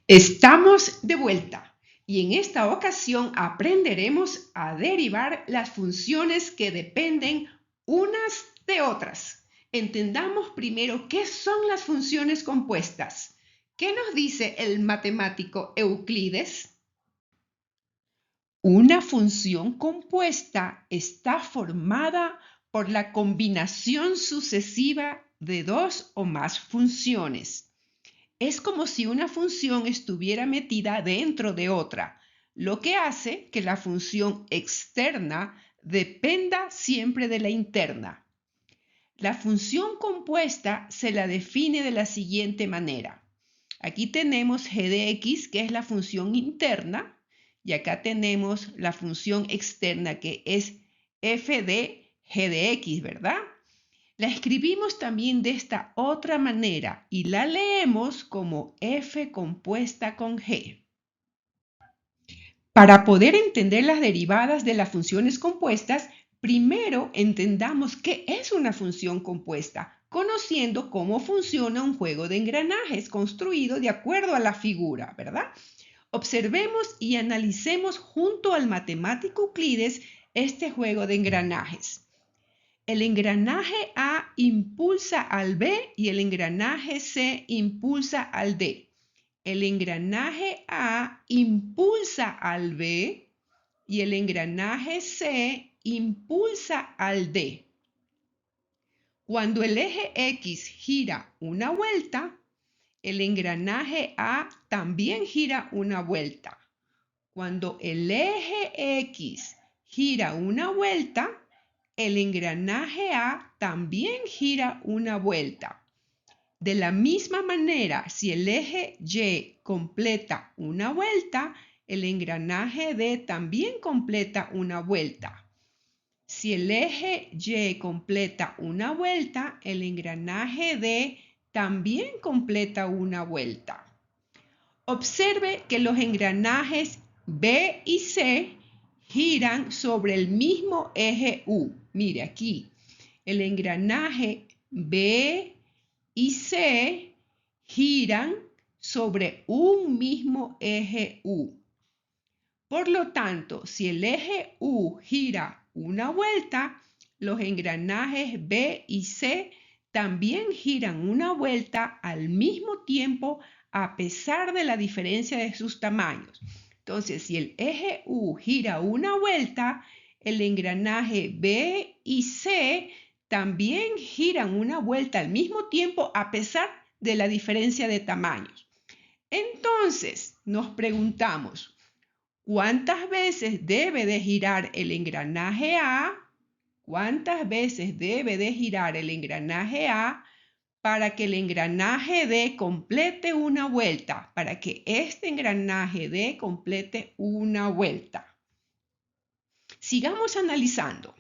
Estamos de vuelta y en esta ocasión aprenderemos a derivar las funciones que dependen unas de otras. Entendamos primero qué son las funciones compuestas. ¿Qué nos dice el matemático Euclides? Una función compuesta está formada por la combinación sucesiva de dos o más funciones. Es como si una función estuviera metida dentro de otra, lo que hace que la función externa dependa siempre de la interna. La función compuesta se la define de la siguiente manera. Aquí tenemos g de x, que es la función interna, y acá tenemos la función externa, que es f de g de x, ¿verdad? La escribimos también de esta otra manera y la leemos como f compuesta con g. Para poder entender las derivadas de las funciones compuestas, primero entendamos qué es una función compuesta, conociendo cómo funciona un juego de engranajes construido de acuerdo a la figura, ¿verdad? Observemos y analicemos junto al matemático Euclides este juego de engranajes. El engranaje A impulsa al B y el engranaje C impulsa al D. El engranaje A impulsa al B y el engranaje C impulsa al D. Cuando el eje X gira una vuelta, el engranaje A también gira una vuelta. Cuando el eje X gira una vuelta, el engranaje A también gira una vuelta. De la misma manera, si el eje Y completa una vuelta, el engranaje D también completa una vuelta. Si el eje Y completa una vuelta, el engranaje D también completa una vuelta. Observe que los engranajes B y C giran sobre el mismo eje U. Mire aquí, el engranaje B y C giran sobre un mismo eje U. Por lo tanto, si el eje U gira una vuelta, los engranajes B y C también giran una vuelta al mismo tiempo a pesar de la diferencia de sus tamaños. Entonces, si el eje U gira una vuelta, el engranaje B y C también giran una vuelta al mismo tiempo a pesar de la diferencia de tamaños. Entonces, nos preguntamos, ¿cuántas veces debe de girar el engranaje A? ¿Cuántas veces debe de girar el engranaje A para que el engranaje D complete una vuelta? Para que este engranaje D complete una vuelta. Sigamos analizando.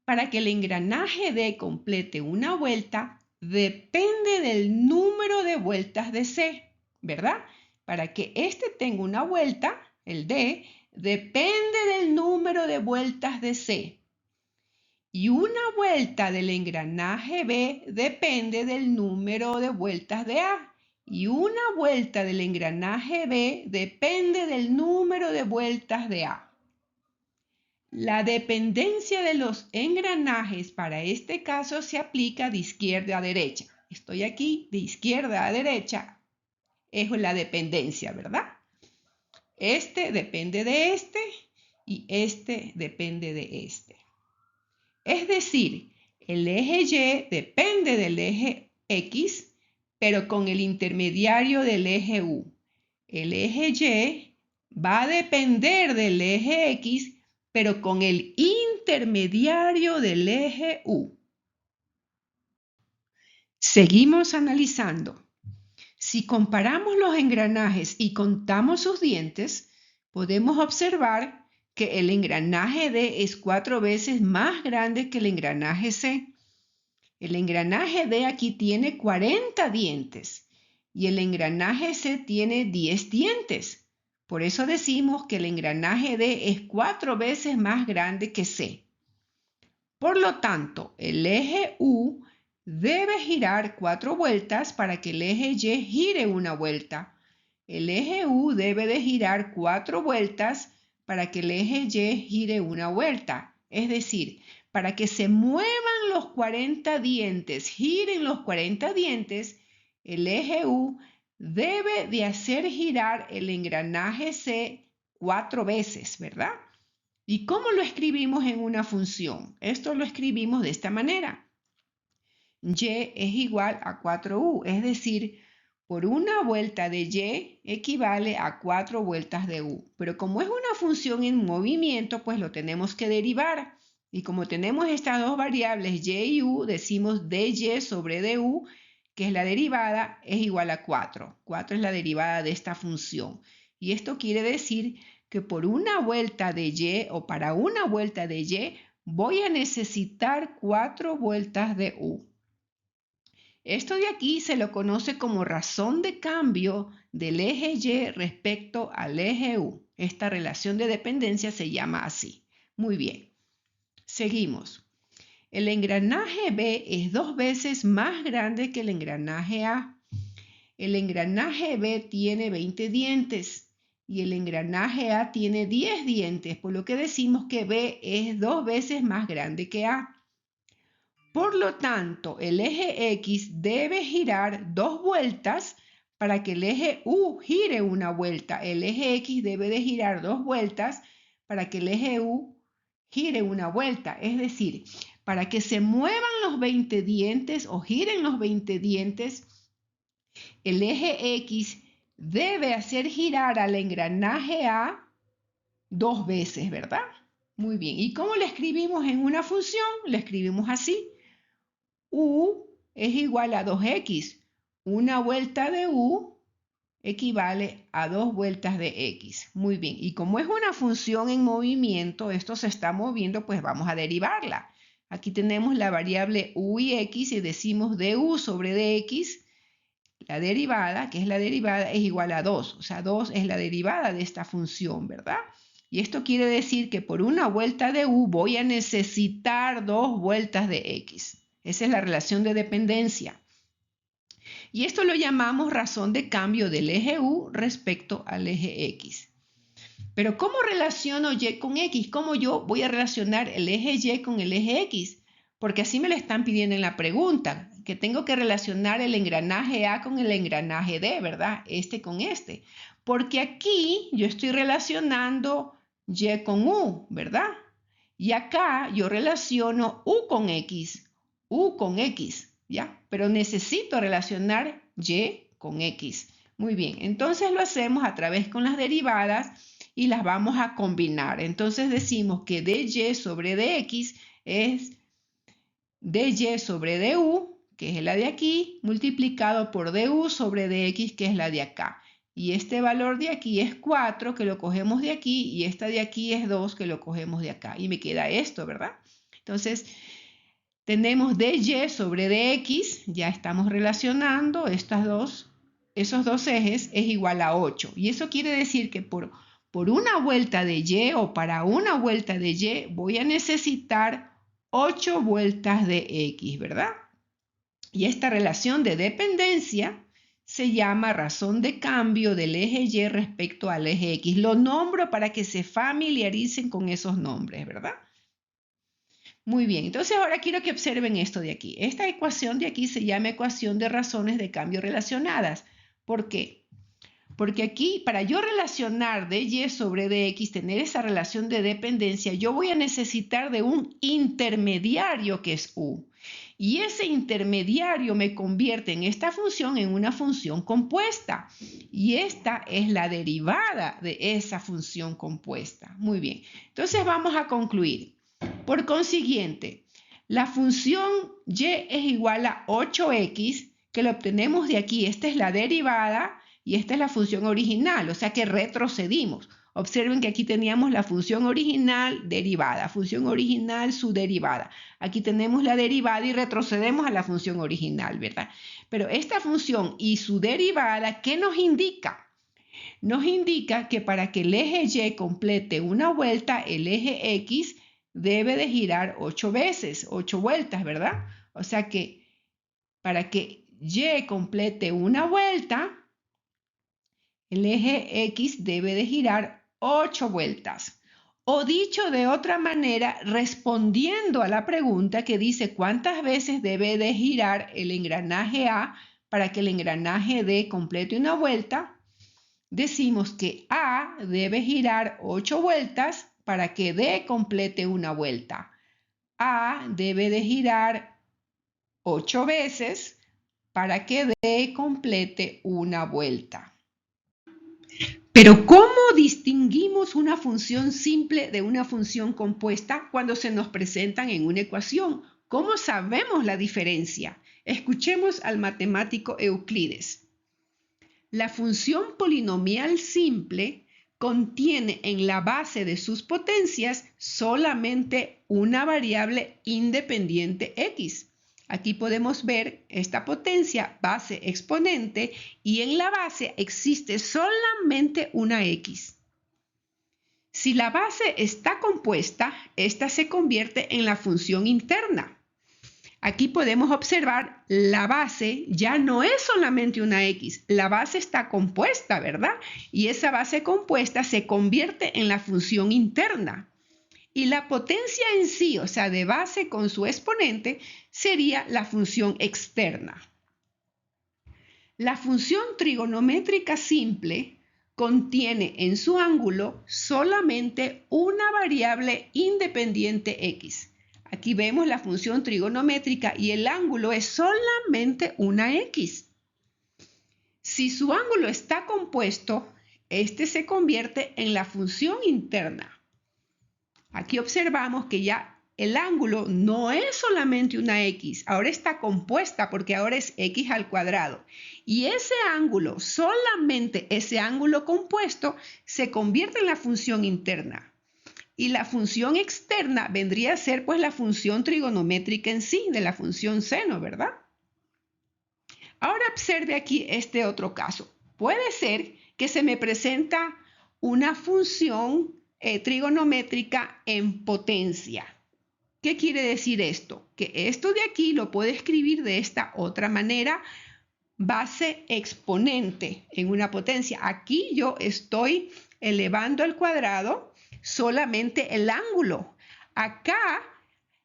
Para que el engranaje D complete una vuelta, depende del número de vueltas de C, ¿verdad? Para que este tenga una vuelta, el D, depende del número de vueltas de C. Y una vuelta del engranaje B depende del número de vueltas de A. Y una vuelta del engranaje B depende del número de vueltas de A. La dependencia de los engranajes para este caso se aplica de izquierda a derecha. Estoy aquí de izquierda a derecha, es la dependencia, ¿verdad? Este depende de este y este depende de este. Es decir, el eje Y depende del eje X, pero con el intermediario del eje U. El eje Y va a depender del eje X, pero con el intermediario del eje U. Seguimos analizando. Si comparamos los engranajes y contamos sus dientes, podemos observar que el engranaje D es 4 veces más grande que el engranaje C. El engranaje D aquí tiene 40 dientes y el engranaje C tiene 10 dientes. Por eso decimos que el engranaje D es 4 veces más grande que C. Por lo tanto, el eje U debe girar 4 vueltas para que el eje Y gire una vuelta. el eje U debe de girar 4 vueltas para que el eje Y gire una vuelta. Es decir, para que se muevan los 40 dientes, giren los 40 dientes, el eje U debe de hacer girar el engranaje C 4 veces, ¿verdad? ¿Y cómo lo escribimos en una función? Esto lo escribimos de esta manera. Y es igual a 4U, es decir, por una vuelta de Y equivale a 4 vueltas de U. Pero como es una función en movimiento, pues lo tenemos que derivar. Y como tenemos estas dos variables Y y U, decimos dy sobre du, que es la derivada, es igual a 4. 4 es la derivada de esta función. Y esto quiere decir que por una vuelta de Y o para una vuelta de Y voy a necesitar 4 vueltas de U. Esto de aquí se lo conoce como razón de cambio del eje Y respecto al eje U. Esta relación de dependencia se llama así. Muy bien, seguimos. El engranaje B es 2 veces más grande que el engranaje A. El engranaje B tiene 20 dientes y el engranaje A tiene 10 dientes, por lo que decimos que B es 2 veces más grande que A. Por lo tanto, el eje X debe girar 2 vueltas para que el eje U gire una vuelta. El eje X debe de girar 2 vueltas para que el eje U gire una vuelta. Es decir, para que se muevan los 20 dientes o giren los 20 dientes, el eje X debe hacer girar al engranaje A 2 veces, ¿verdad? Muy bien. ¿Y cómo lo escribimos en una función? Lo escribimos así. U es igual a 2x. Una vuelta de U equivale a 2 vueltas de x. Muy bien. Y como es una función en movimiento, esto se está moviendo, pues vamos a derivarla. Aquí tenemos la variable u y x y decimos du sobre dx. La derivada, que es la derivada, es igual a 2. O sea, 2 es la derivada de esta función, ¿verdad? Y esto quiere decir que por una vuelta de u voy a necesitar 2 vueltas de x. Esa es la relación de dependencia. Y esto lo llamamos razón de cambio del eje U respecto al eje X. Pero ¿cómo relaciono Y con X? ¿Cómo yo voy a relacionar el eje Y con el eje X? Porque así me lo están pidiendo en la pregunta, que tengo que relacionar el engranaje A con el engranaje D, ¿verdad? Este con este. Porque aquí yo estoy relacionando Y con U, ¿verdad? Y acá yo relaciono U con X, ¿ya? Pero necesito relacionar Y con X. Muy bien, entonces lo hacemos a través con las derivadas y las vamos a combinar. Entonces decimos que dy sobre dx es dy sobre du, que es la de aquí, multiplicado por du sobre dx, que es la de acá. Y este valor de aquí es 4, que lo cogemos de aquí, y esta de aquí es 2, que lo cogemos de acá. Y me queda esto, ¿verdad? Entonces, tenemos dy sobre dx, ya estamos relacionando esos dos ejes, es igual a 8. Y eso quiere decir que por una vuelta de y o para una vuelta de y voy a necesitar 8 vueltas de x, ¿verdad? Y esta relación de dependencia se llama razón de cambio del eje Y respecto al eje X. Lo nombro para que se familiaricen con esos nombres, ¿verdad? Muy bien, entonces ahora quiero que observen esto de aquí. Esta ecuación de aquí se llama ecuación de razones de cambio relacionadas. ¿Por qué? Porque aquí, para yo relacionar dy sobre dx, tener esa relación de dependencia, yo voy a necesitar de un intermediario que es u. Y ese intermediario me convierte en esta función en una función compuesta. Y esta es la derivada de esa función compuesta. Muy bien, entonces vamos a concluir. Por consiguiente, la función y es igual a 8x, que lo obtenemos de aquí. Esta es la derivada y esta es la función original, o sea que retrocedimos. Observen que aquí teníamos la función original derivada, función original su derivada. Aquí tenemos la derivada y retrocedemos a la función original, ¿verdad? Pero esta función y su derivada, ¿qué nos indica? Nos indica que para que el eje Y complete una vuelta, el eje X debe de girar 8 veces, 8 vueltas, ¿verdad? O sea que para que Y complete una vuelta, el eje X debe de girar 8 vueltas. O dicho de otra manera, respondiendo a la pregunta que dice cuántas veces debe de girar el engranaje A para que el engranaje D complete una vuelta, decimos que A debe girar 8 vueltas para que D complete una vuelta. A debe de girar 8 veces para que D complete una vuelta. Pero ¿cómo distinguimos una función simple de una función compuesta cuando se nos presentan en una ecuación? ¿Cómo sabemos la diferencia? Escuchemos al matemático Euclides. La función polinomial simple contiene en la base de sus potencias solamente una variable independiente x. Aquí podemos ver esta potencia base exponente y en la base existe solamente una x. Si la base está compuesta, esta se convierte en la función interna. Aquí podemos observar la base ya no es solamente una x, la base está compuesta, ¿verdad? Y esa base compuesta se convierte en la función interna. Y la potencia en sí, o sea, de base con su exponente, sería la función externa. La función trigonométrica simple contiene en su ángulo solamente una variable independiente x. Aquí vemos la función trigonométrica y el ángulo es solamente una x. Si su ángulo está compuesto, este se convierte en la función interna. Aquí observamos que ya el ángulo no es solamente una x, ahora está compuesta porque ahora es x al cuadrado. Y ese ángulo, solamente ese ángulo compuesto, se convierte en la función interna. Y la función externa vendría a ser pues la función trigonométrica en sí, de la función seno, ¿verdad? Ahora observe aquí este otro caso. Puede ser que se me presenta una función trigonométrica en potencia. ¿Qué quiere decir esto? Que esto de aquí lo puedo escribir de esta otra manera, base exponente en una potencia. Aquí yo estoy elevando al cuadrado solamente el ángulo. Acá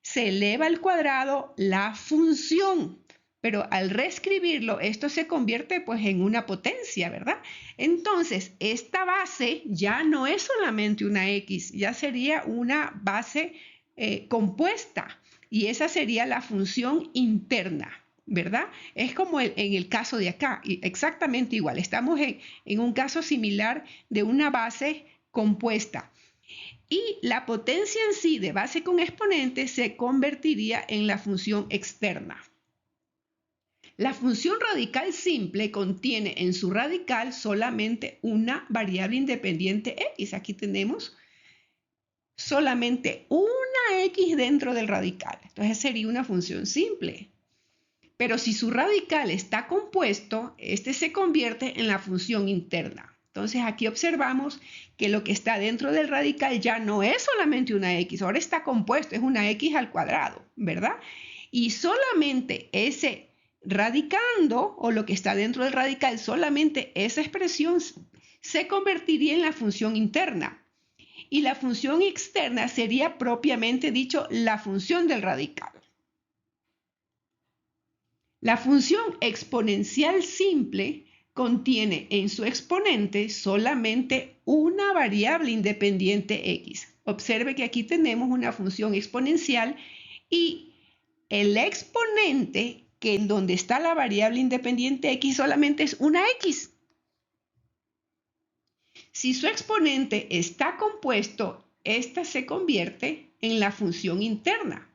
se eleva al cuadrado la función, pero al reescribirlo esto se convierte pues en una potencia, ¿verdad? Entonces esta base ya no es solamente una x, ya sería una base compuesta y esa sería la función interna, ¿verdad? Es como en el caso de acá, exactamente igual. Estamos en un caso similar de una base compuesta. Y la potencia en sí de base con exponente se convertiría en la función externa. La función radical simple contiene en su radical solamente una variable independiente x. Aquí tenemos solamente una x dentro del radical. Entonces sería una función simple. Pero si su radical está compuesto, este se convierte en la función interna. Entonces aquí observamos que lo que está dentro del radical ya no es solamente una x, ahora está compuesto, es una x al cuadrado, ¿verdad? Y solamente ese radicando, o lo que está dentro del radical, solamente esa expresión se convertiría en la función interna. Y la función externa sería propiamente dicho la función del radical. La función exponencial simple contiene en su exponente solamente una variable independiente x. Observe que aquí tenemos una función exponencial y el exponente, que en donde está la variable independiente x, solamente es una x. Si su exponente está compuesto, esta se convierte en la función interna.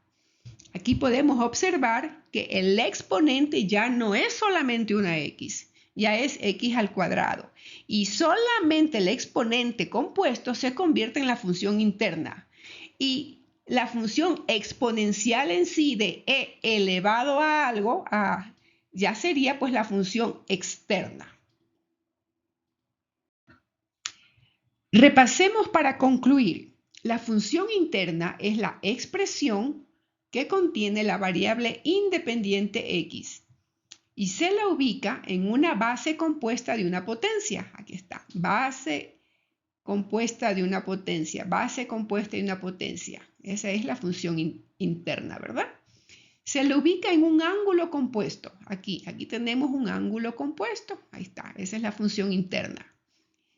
Aquí podemos observar que el exponente ya no es solamente una x, ya es x al cuadrado. Y solamente el exponente compuesto se convierte en la función interna. Y la función exponencial en sí de e elevado a algo, ya sería pues la función externa. Repasemos para concluir. La función interna es la expresión que contiene la variable independiente x. y se la ubica en una base compuesta de una potencia. Aquí está, base compuesta de una potencia, base compuesta de una potencia. Esa es la función interna, ¿verdad? Se le ubica en un ángulo compuesto. Aquí tenemos un ángulo compuesto. Ahí está, esa es la función interna.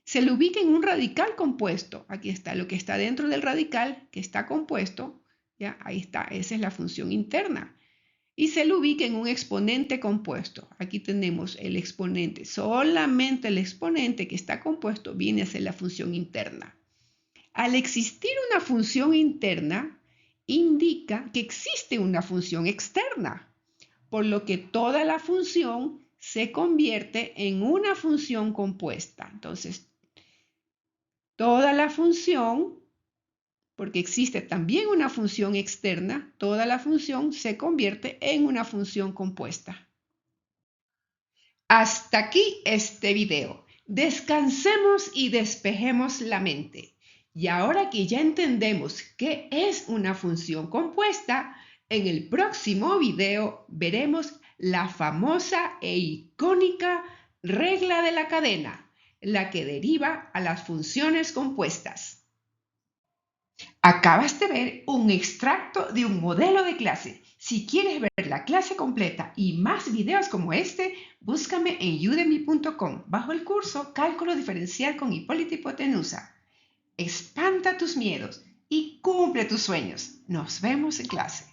Se le ubica en un radical compuesto. Aquí está lo que está dentro del radical, que está compuesto. ¿Ya? Ahí está, esa es la función interna. Y se le ubica en un exponente compuesto. Aquí tenemos el exponente. Solamente el exponente que está compuesto viene a ser la función interna. Al existir una función interna, indica que existe una función externa, por lo que toda la función se convierte en una función compuesta. Entonces, toda la función, porque existe también una función externa, toda la función se convierte en una función compuesta. Hasta aquí este video. Descansemos y despejemos la mente. Y ahora que ya entendemos qué es una función compuesta, en el próximo video veremos la famosa e icónica regla de la cadena, la que deriva a las funciones compuestas. Acabas de ver un extracto de un modelo de clase. Si quieres ver la clase completa y más videos como este, búscame en udemy.com bajo el curso Cálculo Diferencial con Hipólito Hipotenusa. Espanta tus miedos y cumple tus sueños. Nos vemos en clase.